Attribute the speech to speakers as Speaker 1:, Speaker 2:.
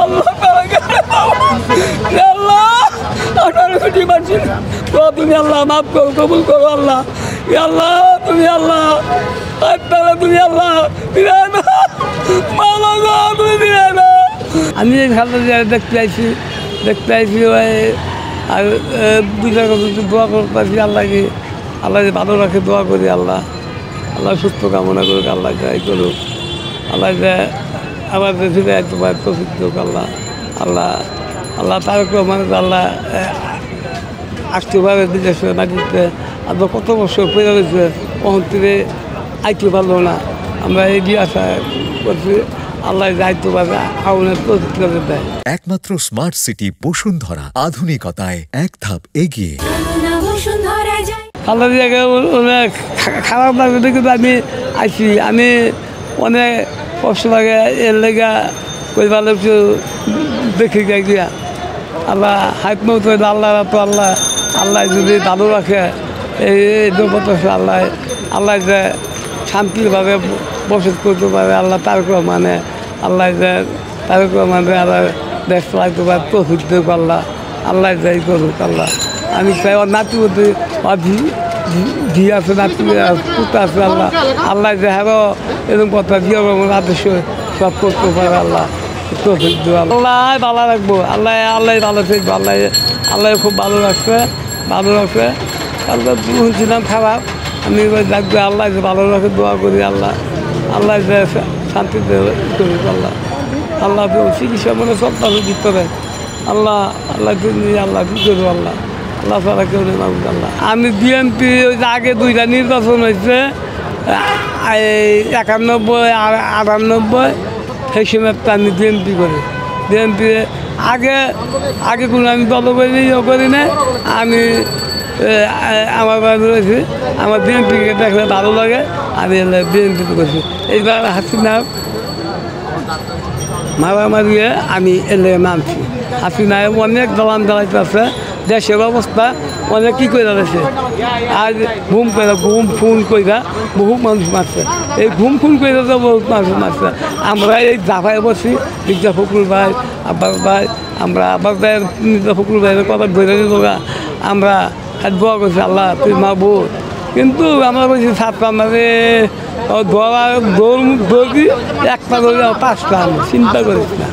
Speaker 1: আল্লাহ আল্লাহ তুমি আল্লাহ মাফ করো, কবুল করো আল্লাহ। আল্লাহ তুমি আল্লাহ, তুমি আল্লাহ, আমি এই খেলা দেখতে আইছি ওই আর দুইটা দোয়া করতে আল্লাহকে, আল্লাহ যে ভালো রাখে দোয়া করি আল্লাহ, আল্লাহ সুস্থ কামনা করুক, আল্লাহ যাই করুক, আল্লাহ যে আমার দেশে তোমার প্রসিদ্ধ আল্লাহ, আল্লাহ আল্লাহ তারক রহমান আল্লাহ আসতে পারে বিদেশে মাটিতে। আমরা কত বছর পেয়ে রয়েছে ওখান থেকে আইতে পারলো না, আমরা এগিয়ে আসা করছি, আল্লাহ যাইতে পারে আগুনের প্রযুক্তি দেয়।
Speaker 2: একমাত্র স্মার্ট সিটি বসুন্ধরা, আধুনিকতায় এক ধাপ এগিয়ে।
Speaker 1: আল্লাহ অনেক খারাপ লাগে কিন্তু আমি আইছি, আমি অনেক কষ্ট লাগে এর লেগা ওই ভালো একটু দেখে গিয়া আল্লাহ হাইপ মতো আল্লাহ তো আল্লাহ, আল্লাহ যদি ভালো রাখে এই আল্লাহ, আল্লাহ যে শান্তিভাবে বসত করতে পারে আল্লাহ তারক মানে, আল্লাহ যে তারক মানে আল্লাহ দেশ চালাইতে পারে প্রসিদ্ধ আল্লাহ, আল্লাহ যাই করুক আল্লাহ। আমি চাই ওর নাতি দিয়ে আছে, নাতি পুতা আছে আল্লাহ, আল্লাহ যে হ্যাঁ এরকম কথা দিয়ে আদেশ সব করতে পারে আল্লাহ, প্রসিদ্ধ আল্লাহ ভালো রাখবো, আল্লাহ আল্লাহ ভালো থাকবো, আল্লাহ আল্লাহ খুব ভালো রাখছে, ভালো রাখছে। আল্লাহ শুনছিলাম খারাপ, আমি ডাকবো আল্লাহ যে ভালো রাখে দোয়া করি আল্লাহ, আল্লাহ যে শান্তিতে করুক আল্লাহ, আল্লাহ চিকিৎসা মানে সব তাদের ভিতরে আল্লাহ, আল্লাহ নিয়ে আল্লাহ কী করবো আল্লাহ, আল্লাহ ছাড়া কেউ নেই মাহবুব আল্লাহ। আমি বিএনপি ওই যে আগে দুইটা নির্বাচন হয়েছে 91 আর 98, সেই সময় আমি বিএনপি করি, বিএনপি আগে কোনো আমি দল করি না, আমি আমার বাড়ি রয়েছি, আমার বিএনপিকে দেখলে ভালো লাগে, আমি বিএনপিতে করছি। এইবার হাসিনা মারামারিয়ে আমি এলে নামছি, হাসিনায় অনেক দলান দাঁড়াইতে আছে, দেশের অবস্থা অনেক কী করে রয়েছে, আর ঘুম ফোন কইরা বহু মানুষ মারছে, এই ঘুম ফোন কইরা তো বহুত মানুষ মারছে। আমরা এই জাফায় বসি, মির্জা ফখরুল ভাই, আব্বাস ভাই, আমরা আব্বাস ভাইয়ের মির্জা ফখরুল ভাইয়ের কথা ধরে নিল, আমরা দোয়া করছি আল্লাহ তুই মাহবুব, কিন্তু আমরা বলছি ছাত্র আমাদের দৌড় একটা ধরে 5টা, আমি চিন্তা করিস না।